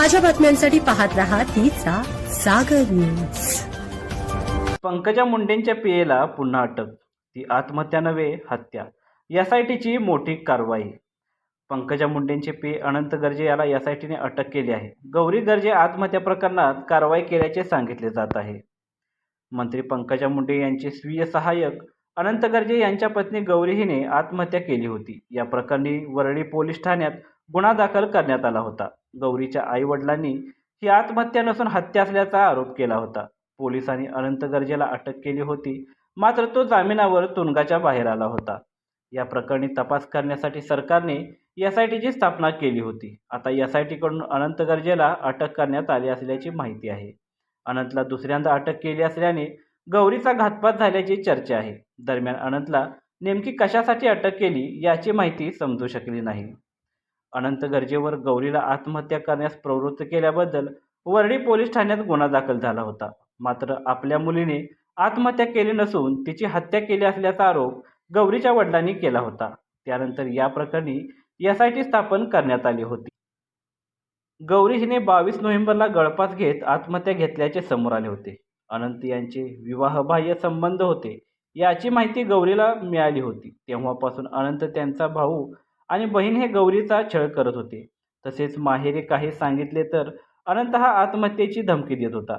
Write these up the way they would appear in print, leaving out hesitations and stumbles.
ताज्या बातम्यांसाठी पाहत रहा तिचा सागर न्यूज। पंकजा मुंडेंच्या पीएला पुन्हा अटक, ती आत्महत्या नव्हे हत्या। एसआयटीची मोठी कारवाई। पंकजा मुंडेंचे पीए अनंत गर्जे याला एसआयटीने अटक केली आहे। गौरी गर्जे आत्महत्या प्रकरणात कारवाई केल्याचे सांगितले जात आहे। मंत्री पंकजा मुंडे यांचे स्वीय सहाय्यक अनंत गर्जे यांच्या पत्नी गौरी हिने आत्महत्या केली होती। या प्रकरणी वरळी पोलीस ठाण्यात गुन्हा दाखल करण्यात आला होता। गौरीच्या आई वडिलांनी ही आत्महत्या नसून हत्या असल्याचा आरोप केला होता। पोलिसांनी अनंत गर्जेला अटक केली होती, मात्र तो जामिनावर तुरुंगाच्या बाहेर आला होता। या प्रकरणी तपास करण्यासाठी सरकारने एसआयटीची स्थापना केली होती। आता एसआयटीकडून अनंत गर्जेला अटक करण्यात आली असल्याची माहिती आहे। अनंतला दुसऱ्यांदा अटक केली असल्याने गौरीचा घातपात झाल्याची चर्चा आहे। दरम्यान अनंतला नेमकी कशासाठी अटक केली याची माहिती समजू शकली नाही। अनंत गर्जेवर गौरीला आत्महत्या करण्यास प्रवृत्त केल्याबद्दल वरळी पोलीस ठाण्यात गुन्हा दाखल झाला होता। मात्र आपल्या मुलीने आत्महत्या केली नसून तिची हत्या केली असल्याचा आरोप गौरीच्या वडिलांनी केला होता। त्यानंतर या प्रकरणी एसआयटी स्थापन करण्यात आली होती। गौरी हिने 22 नोव्हेंबरला गळफास घेत आत्महत्या घेतल्याचे समोर आले होते। अनंत यांचे विवाहबाह्य संबंध होते याची माहिती गौरीला मिळाली होती। तेव्हापासून अनंत, त्यांचा भाऊ आणि बहीण हे गौरीचा छळ करत होते। तसेच माहेरी काही सांगितले तर अनंत हा आत्महत्येची धमकी देत होता।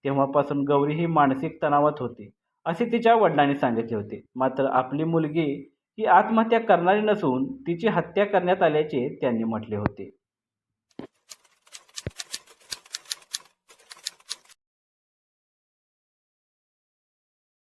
तेव्हापासून गौरी ही मानसिक तणावात होती असे तिच्या वडिलांनी सांगितले होते। मात्र आपली मुलगी ही आत्महत्या करणारी नसून तिची हत्या करण्यात आल्याचे त्यांनी म्हटले होते।